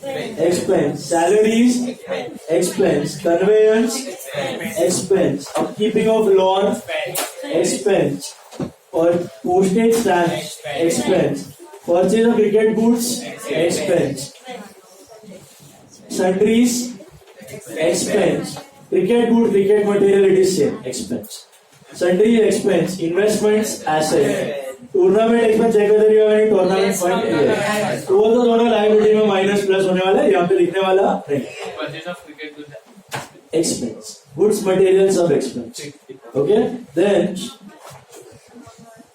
expense, salaries, expense, conveyance, expense, upkeeping of lawn, expense, or postage stamps, expense, purchase of cricket goods, expense, sundries, expense, cricket good, cricket material, it is same, expense, sundry expense, investments, asset, tournament expense check कर रही है tournament fund तो वो तो दोनों liability में minus plus होने वाला है, यहाँ पे लिखने वाला नहीं. एक्सपेंस, गुड्स मटेरियल सब expense. Okay, then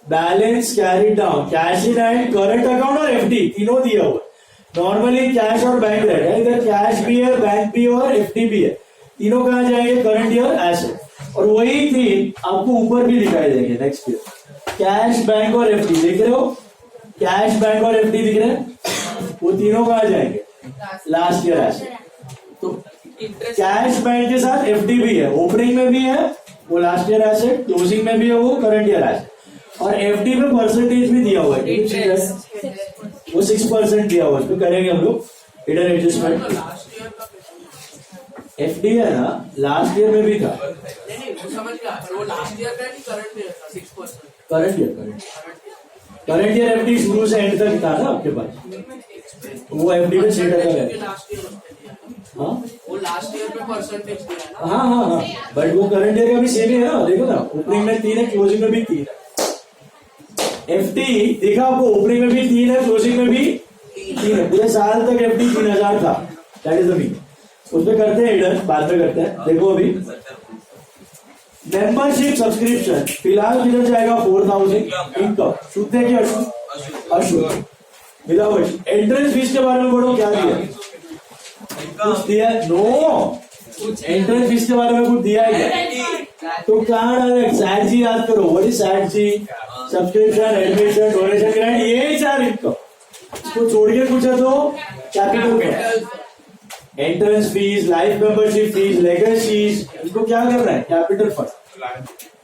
balance carry down, cash in and current account और एफडी तीनों दिया हुआ. नॉर्मली कैश और बैंक रहता है, इधर कैश भी है, बैंक भी और एफडी भी है. तीनों कहाँ जाएंगे? Current year asset. और वही थी आपको ऊपर भी दिखाई देंगे नेक्स्ट ईयर. कैश, बैंक और एफडी देख रहे हो? कैश, बैंक और एफडी दिख रहे हैं? वो तीनों कहाँ जाएंगे? Last year asset. तो कैश, बैंक के साथ एफडी भी है, ओपनिंग में भी है वो लास्ट ईयर एसेट, क्लोजिंग में भी है वो करंट ईयर एसेट. और एफडी में परसेंटेज भी दिया हुआ है, वो 6% दिया हुआ है. उसमें करेंगे हम लोग हिडन एडजस्टमेंट. एफडी है ना, लास्ट ईयर में भी था. करंट ईयर एफडी शुरू से एंड तक था ना आपके पास, वो एफडी में 6% है. हाँ, वो लास्ट ईयर में परसेंटेज दिया ना. हाँ, बट वो करंट ईयर का भी सेम है ना. देखो ना, ओपनिंग में 3 है, क्लोजिंग में भी 3 है. एफडी देखा आपको, ओपनिंग में भी 3 है, क्लोजिंग में भी 3 है. पूरे साल तक एफडी 3000 था. That is the mean. उसमें करते हैं इधर, बाद में करते हैं. देखो अभी मेंबरशिप सब्सक्रिप्शन फिलहाल किधर जाएगा? 4000 इनकम. शुद्ध है कि अशुद्ध? अशुद्ध. मिलावट. एंट्रेंस फीस के बारे में बोलो, क्या दिया? कुछ दिया? नो, एंट्रेंस फीस के बारे में कुछ दिया है क्या? तो कहाँ डायरेक्ट सैट जी याद करो. What is SAT G? Subscription, admission, donation, grant, ये 4 इनकम. इसको छोड़ के पूछा तो capital. Entrance fees, life membership fees, legacies, इनको क्या करना है? Capital fund.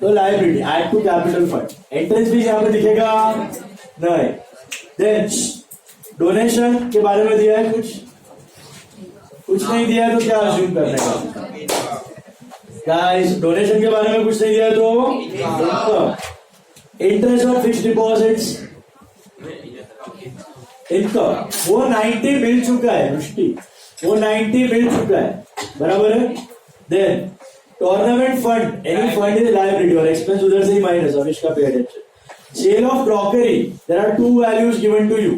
तो liability add to capital fund. Entrance fees यहाँ पे दिखेगा नहीं. देन डोनेशन के बारे में दिया है कुछ नहीं दिया है, तो क्या अज्यूम करने का? गाइस, डोनेशन के बारे में कुछ नहीं दिया है तो interest of fixed deposits income, वो 90 मिल चुका है. दृष्टि, वो 90 मिल चुका है, बराबर है. Then tournament fund, any fund is liability और एक्सपेंस उधर से ही माइनस. और इसका pay attention. Sale of crockery, there are 2 values given to you,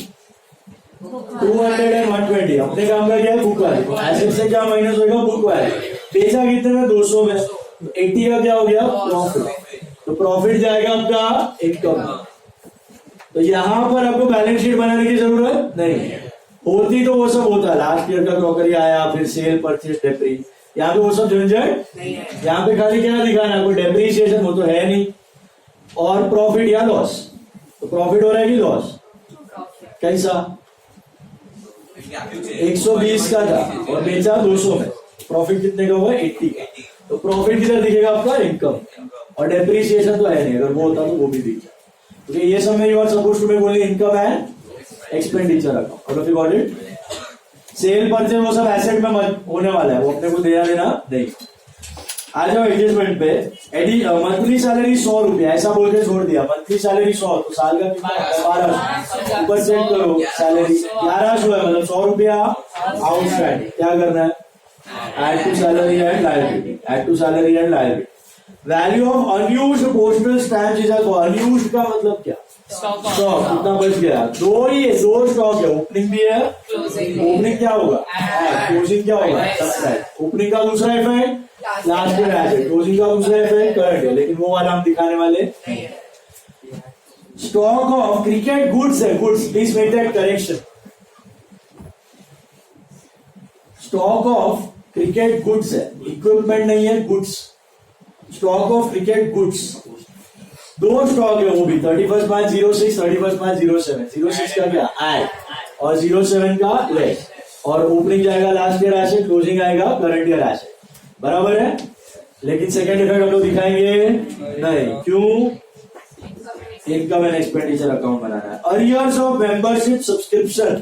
200 and 120. अपने काम का क्या है? Book value. एसेट से क्या माइनस होगा? Book value. बेचा कितने में? 200 में. 80 का क्या हो गया? प्रॉफिट. तो प्रॉफिट जाएगा आपका इनकम. तो यहाँ पर आपको बैलेंस शीट बनाने की जरूरत नहीं होती. तो वो सब होता है, लास्ट ईयर का क्रॉकरी आया, फिर सेल, परचेज, डेप्री. यहाँ पे वो सब झंझट नहीं है. यहाँ पे खाली क्या दिखाना है? कोई डेप्रीसिएशन वो तो है नहीं. और प्रॉफिट या लॉस. तो प्रॉफिट हो रहा है कि लॉस? कैसा? 120 का था और बेचा 200 में. प्रॉफिट कितने का हुआ? 80 का. तो प्रॉफिट किधर दिखेगा? आपका इनकम. और डेप्रीसिएशन तो है नहीं, अगर वो होता तो वो भी दिखेगा. तो ये सब में you are supposed to be बोले income and expenditure account. Sale, purchase, वो सब एसेट में होने वाला है, वो अपने को देना नहीं. आ जाओ एडजस्टमेंट पे. मंथली सैलरी 100 रुपया ऐसा बोल के छोड़ दिया. मंथली सैलरी 100, तो साल का कितना? 1200. ऊपर चेक करो, सैलरी 1100 है, मतलब 100 रुपया आउटस्टैंडिंग. क्या करना है? Add to salary and liability. Add to salary and liability. Value of unused postal stamp is unused का मतलब क्या? स्टॉक. कितना बच गया? 2 स्टॉक है. ओपनिंग भी है, ओपनिंग क्या होगा? क्लोजिंग क्या होगा? सब्सक्राइब. ओपनिंग का दूसरा effect last year asset, closing का दूसरा इफेक्ट करंट है, लेकिन वो वाला हम दिखाने वाले. स्टॉक ऑफ क्रिकेट गुड्स है. Goods, please make that correction. Stock of cricket goods है, इक्विपमेंट नहीं है, goods. Stock of cricket goods 2 stock है, वो भी 31/5/06, 31/5/07. 06 का क्या? ऐड, और 07 का लेस. और ओपनिंग जाएगा लास्ट ईयर एसेट, क्लोजिंग आएगा करंट ईयर एसेट. बराबर है. लेकिन सेकंड इफेक्ट हम लोग दिखाएंगे नहीं. क्यों? इनकम एंड एक्सपेंडिचर अकाउंट बनाना है. Arrears of membership subscription,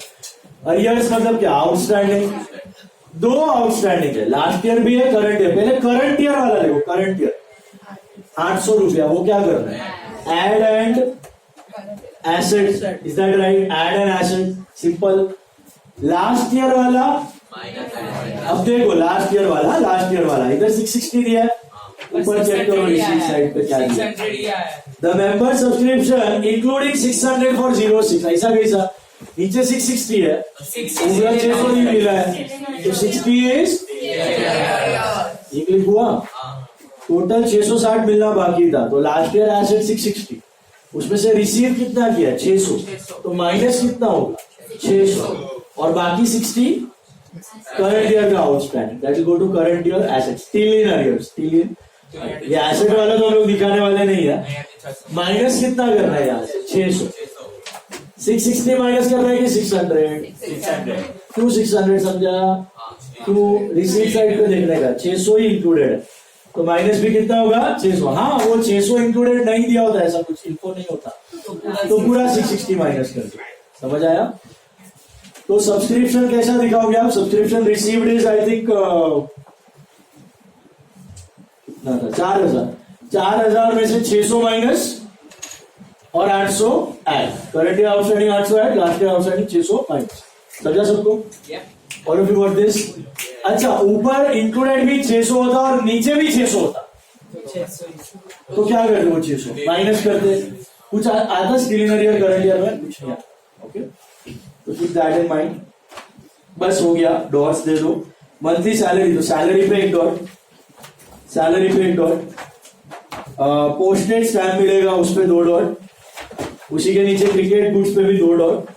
arrears मतलब क्या, आउटस्टैंडिंग। दो आउटस्टैंडिंग है, लास्ट ईयर भी है, करंट ईयर। पहले करंट ईयर वाला देखो, करंट ईयर 800 रुपया, वो क्या करना है, add and asset, is that right, add and asset, simple. Last year वाला, अब देखो लास्ट ईयर वाला इधर 660 दिया है, ऊपर चेक करो रिसीट साइड पे क्या दिया, the member subscription including 600 for 06, ऐसा कैसा, नीचे 660 है, पूरा 600 नहीं मिला है, तो 60 इज ये क्लिक हुआ, टोटल 660 मिलना बाकी था, तो लास्ट ईयर एसेट 660, उसमें से रिसीव कितना किया 600, तो माइनस कितना होगा 600, और बाकी 60 करंट ईयर का outstanding, that will go to current year asset, still in arrears, still in, ये एसेट वाला तो हम लोग दिखाने वाले नहीं है। माइनस कितना करना है यहाँ से 600, 660 माइनस करना है कि 600, क्यों 600 समझा, क्यों रिसीट साइड पे देखने का 600 ही इंक्लूडेड है, तो माइनस भी कितना होगा 600, हाँ वो 600 इंक्लूडेड नहीं दिया होता, ऐसा कुछ इन्फो नहीं होता, तो पूरा 660 माइनस कर दो, समझ आया। तो सब्सक्रिप्शन कैसा दिखाओगे आप, subscription received is I think कितना था 4000 में से 600 माइनस और 800 add, current year outstanding 800 add, last year outstanding 600 minus, समझा सबको, और इफ यू गॉट दिस। अच्छा, ऊपर इंक्लूडेड भी 600 होता और नीचे भी 600 होता, तो क्या करते वो 600 माइनस करते, कुछ आता स्टिल ईयर करंट ईयर में कुछ नहीं आता, ओके, तो कीप दैट इन माइंड, बस हो गया, डॉट्स दे दो। मंथली सैलरी, तो सैलरी पे एक डॉट, सैलरी पे एक डॉट, पोस्टेड स्टैम्प मिलेगा उस पे 2 डॉट, उसी के नीचे क्रिकेट गुड्स पे भी 2 dot,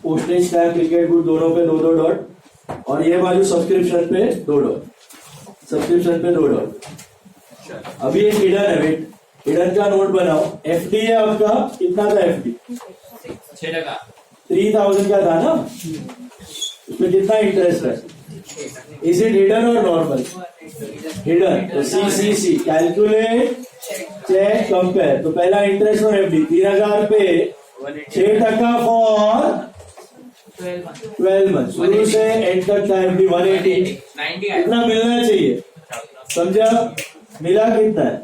postage stamp cricket good दोनों पे 2-2 डॉट, और ये बाजू सब्सक्रिप्शन पे 2 डॉट, सब्सक्रिप्शन पे 2 डॉट। अभी एक हिडन है, वेट, हिडन का नोट बनाओ, एफडी है आपका, कितना था एफडी 3000 का था ना, उसमें कितना इंटरेस्ट है, इज इट हिडन और नॉर्मल, हिडन, तो सी कैलकुलेट चेक कंपेयर, तो पहला इंटरेस्ट और एफडी 3000 पे 6% फॉर 12 मंथ, शुरू से एंड तक का एफडी 180, कितना मिलना चाहिए, समझा, मिला कितना है,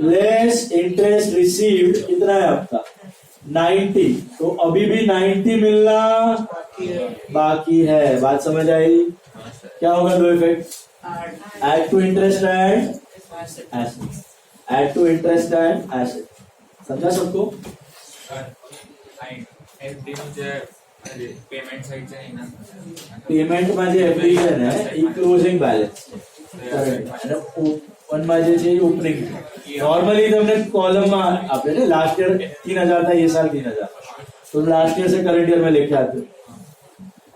लेस इंटरेस्ट रिसीव्ड कितना है आपका 90, तो अभी भी 90 मिलना बाकी है, बात समझ आई, क्या होगा दो effect, add to interest and asset, add to interest and asset, समझा सबको। पेमेंट माझे एफडी है ना, क्लोजिंग बैलेंस पण माझे जे ओपनिंग, नॉर्मली तुमने कॉलम में आपने लास्ट ईयर 3000 था, ये साल 3000, तो लास्ट ईयर से करंट ईयर में लेके आते हो,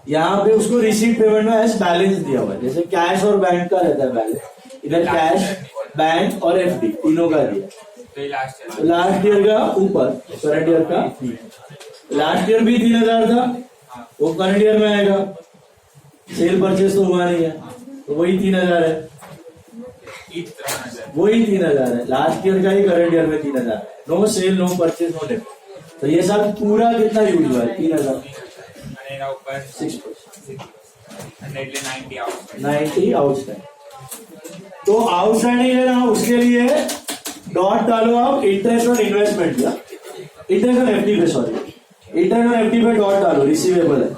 यहाँ पे उसको रिसीट पेमेंट में एज बैलेंस दिया हुआ है, जैसे कैश और बैंक का रहता है बैलेंस, इधर कैश बैंक और एफडी तीनों का दिया, लास्ट ईयर का ऊपर, करंट ईयर का, लास्ट ईयर भी 3000 था, वो करंट ईयर में आएगा, सेल परचेस तो हुआ नहीं है, तो वही 3000 है, वही 3000 है, लास्ट ईयर का ही करंट ईयर में 3000 है, no sale no purchase no debt, तो ये सब पूरा कितना यूज हुआ है 3000, 90 आउटस्टैंडिंग, तो आउटस्टैंडिंग है ना, उसके लिए डॉट डालो आप, इंटरेस्ट और इन्वेस्टमेंट का, इंटरेस्ट और एफडी पे, सॉरी इंटरेस्ट और एफडी पे डॉट डालो, रिसीवेबल है,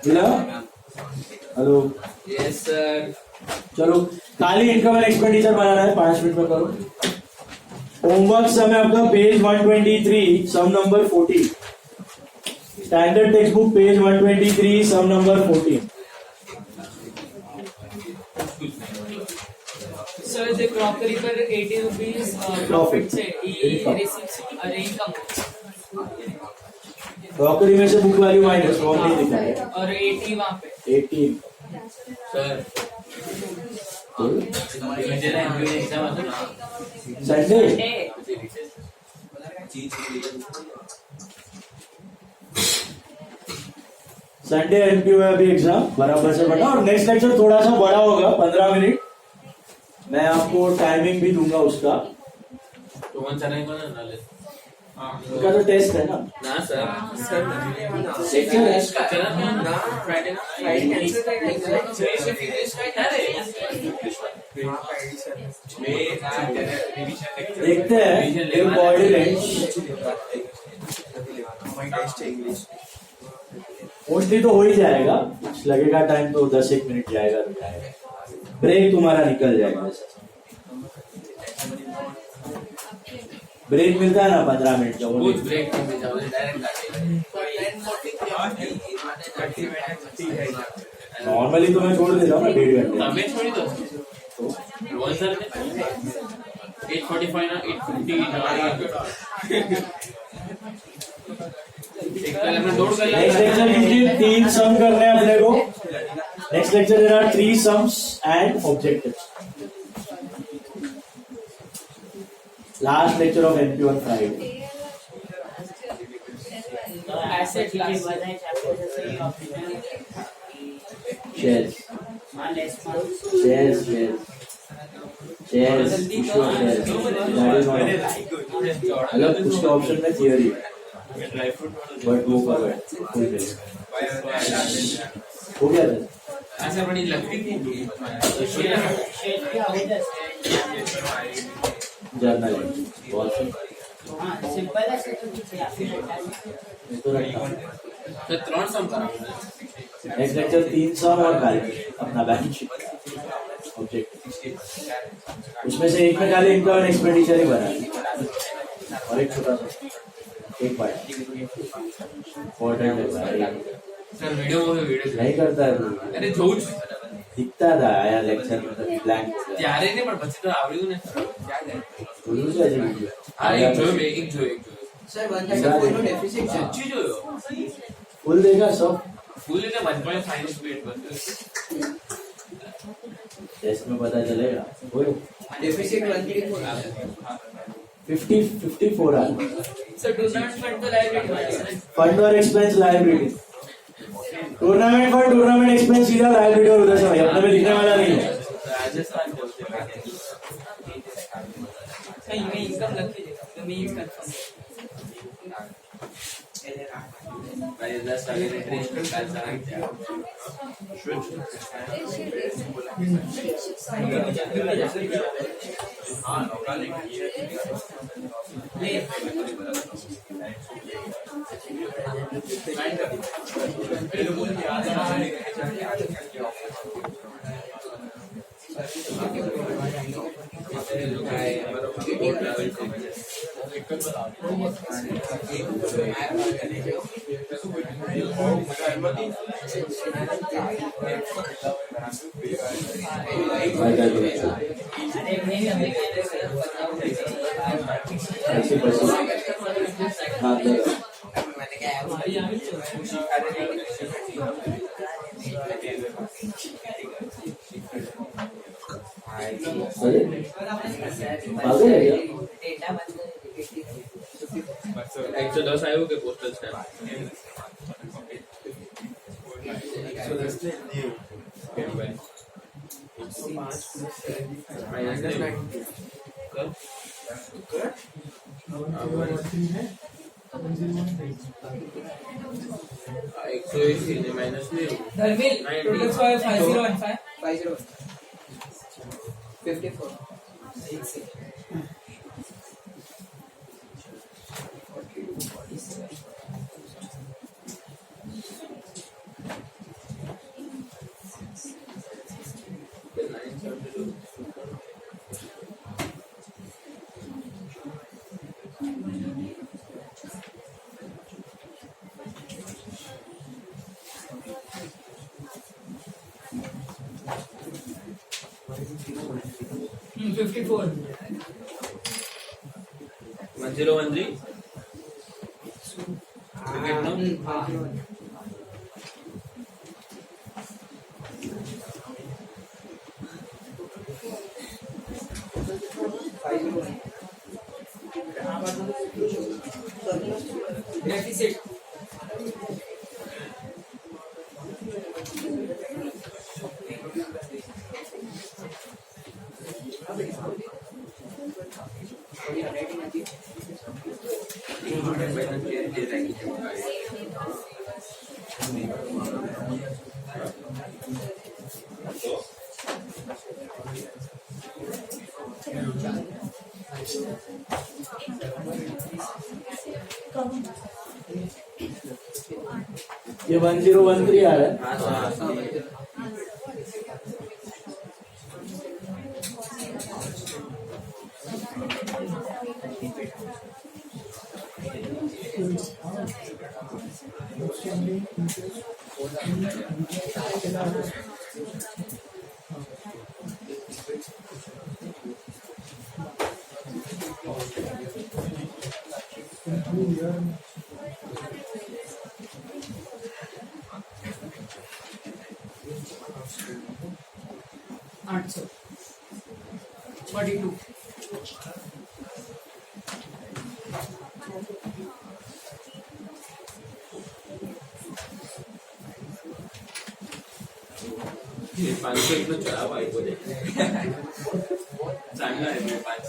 मिला, हेलो यस सर, चलो खाली इनकम एंड एक्सपेंडिचर बनाना है, 5 मिनट में करो। होमवर्क सम है आपका page 123 sum number 14, standard text book page 123 sum number 14। Sir the crockery पर 80 rupees Profit. से receipt अरे इनकम, क्रॉकरी में से बुक वैल्यू माइनस, वो नहीं दिखा है, और 80 वहाँ पे 18 सर, संडे, संडे एमपीओ है अभी एग्जाम, बराबर से पढ़ना, और नेक्स्ट लेक्चर थोड़ा सा बड़ा होगा 15 मिनट, मैं आपको टाइमिंग भी दूंगा उसका, तो वन नहीं बना उनका तो टेस्ट है ना, ना सर लेक्चर है। चला ना फ्राइडे ना देखते हैं एक बॉडी रेंज मोस्टली तो हो ही जाएगा, लगेगा टाइम तो 10-1 मिनट जाएगा तो जाएगा, ब्रेक तुम्हारा निकल जाएगा। ब्रेक मिलता है ना 15 मिनट का, वो कुछ ब्रेक नहीं जाओ डायरेक्ट नॉर्मली तो मैं छोड़ देता हूँ ना 1.5 घंटे। हमें छोड़ी दो रोहन सर 8:45 ना 8:50 एक पहले अपना दौड़ कर नेक्स्ट लेक्चर यूजुअली 3 सम करने हैं अपने को। Next lecture there are 3 sums and objectives. Last lecture of MP on Friday. asset class shares shares shares shares मतलब उसके ऑप्शन में थियरी बट वो फॉरवर्ड हो गया था। ऐसा बड़ी लगती थी जर्नल बहुत सिंपल है तो रखा। तो 3 सम करा नेक्स्ट लेक्चर 3 सम और बैलेंस अपना बैलेंस शीट ऑब्जेक्ट, उसमें से एक में खाली इनकम एंड एक्सपेंडिचर ही बना है और एक छोटा सा एक पार्ट इम्पोर्टेंट है भाई। सर वीडियो नहीं करता है तू, अरे જોઉં છું दिखता था आया लेक्चर में तो ब्लैंक ત્યારે ને પણ પછી તો આવડ્યું ને बोलूं क्या जी वीडियो આ એક જોયો મેં એક જોયો सर 134 નો डेफिसिट છે સાચી જોયો फुल देगा सब ફૂલ એટલે 1.5 સ્પીડ બસ टेस्ट में पता चलेगा। डेफिसिट 134 54 आ so do not fund the liability fund और expense liability. Tournament fund tournament expense सीधा लायबिलिटी और उधर से भाई अपने में दिखने वाला नहीं है। રાજસ્થાન कहीं में इनकम लग लीजिएगा तो मैं यूज करता हूँ ભાઈ 10 વાગે ટ્રેન કાલ સારા ऐसे पैसे हाँ अरे पागल है क्या? 110 આવ્યું કે પોસ્ટલ સ્ટેમ્પ माइनस नहीं धर्मिल टोटल 5015 54 54 1013 क्रिकेट नो डेफिसिट ये 1013 आ रहा है। आठ सौ 42 501 तो चला भाई बोले चांगला आहे मी 501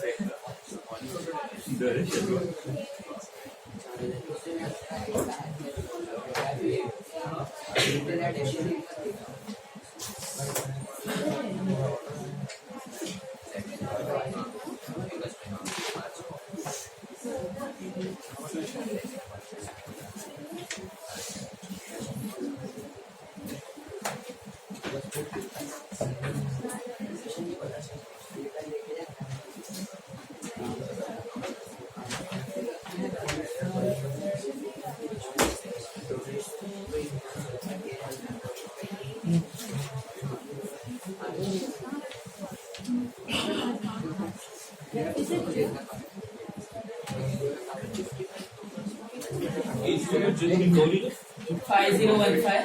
5015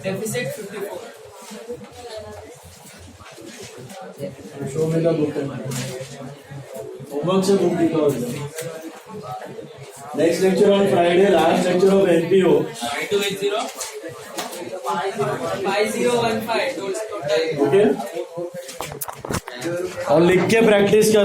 deficit 54 शो में का बुक होमवर्क से बुक निकाल दो। Next lecture on Friday, last lecture of NPO 9280 5015 total okay. और लिख के प्रैक्टिस कर